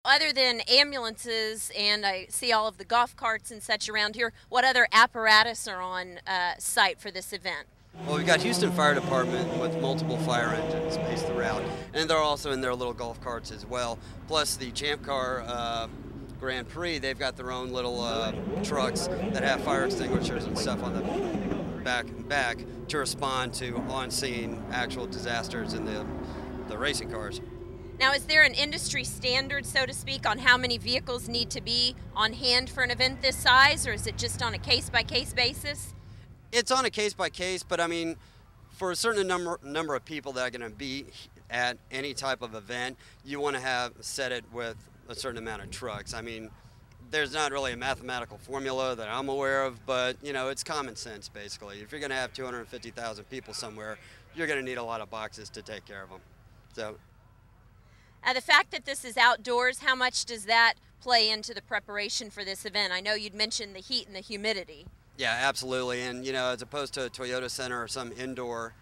Other than ambulances, and I see all of the golf carts and such around here, what other apparatus are on site for this event? Well, we've got Houston Fire Department with multiple fire engines spaced throughout, and they're also in their little golf carts as well. Plus the Champ Car Grand Prix, they've got their own little trucks that have fire extinguishers and stuff on the back to respond to on-scene actual disasters in the racing cars. Now, is there an industry standard, so to speak, on how many vehicles need to be on hand for an event this size, or is it just on a case-by-case basis? It's on a case-by-case, but I mean, for a certain number of people that are going to be at any type of event, you want to have set it with a certain amount of trucks. I mean, there's not really a mathematical formula that I'm aware of, but you know, it's common sense basically. If you're going to have 250,000 people somewhere, you're going to need a lot of boxes to take care of them. So. The fact that this is outdoors, how much does that play into the preparation for this event? I know you'd mentioned the heat and the humidity. Yeah, absolutely. And, you know, as opposed to a Toyota Center or some indoor,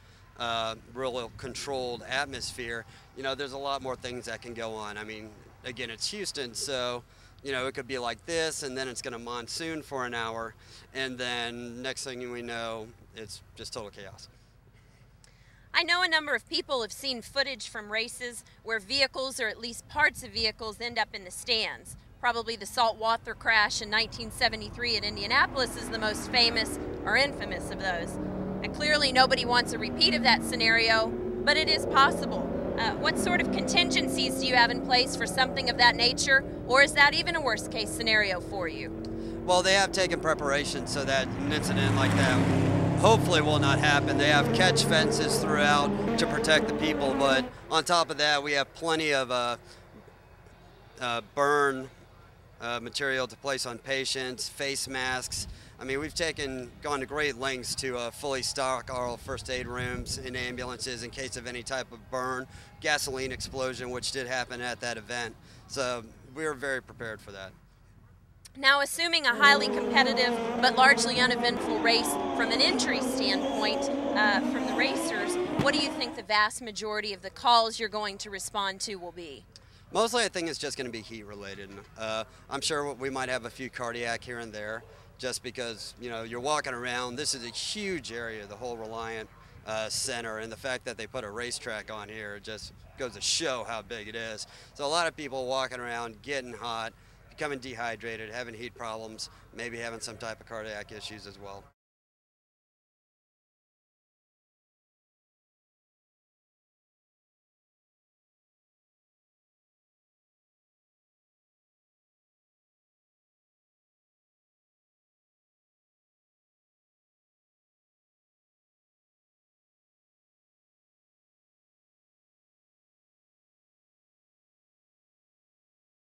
real controlled atmosphere, you know, there's a lot more things that can go on. I mean, again, it's Houston, so, you know, it could be like this, and then it's going to monsoon for an hour, and then next thing we know, it's just total chaos. I know a number of people have seen footage from races where vehicles, or at least parts of vehicles, end up in the stands. Probably the saltwater crash in 1973 at Indianapolis is the most famous or infamous of those. And clearly nobody wants a repeat of that scenario, but it is possible. What sort of contingencies do you have in place for something of that nature, or is that even a worst case scenario for you? Well, they have taken preparation so that an incident like that hopefully will not happen. They have catch fences throughout to protect the people, but on top of that, we have plenty of burn material to place on patients, face masks. I mean, we've gone to great lengths to fully stock our first aid rooms in ambulances in case of any type of burn, gasoline explosion, which did happen at that event. So we were very prepared for that. Now, assuming a highly competitive but largely uneventful race from an injury standpoint from the racers, what do you think the vast majority of the calls you're going to respond to will be? Mostly I think it's just going to be heat related. I'm sure we might have a few cardiac here and there just because, you know, you're walking around. This is a huge area, the whole Reliant Center, and the fact that they put a racetrack on here just goes to show how big it is. So a lot of people walking around, getting hot, becoming dehydrated, having heat problems, maybe having some type of cardiac issues as well.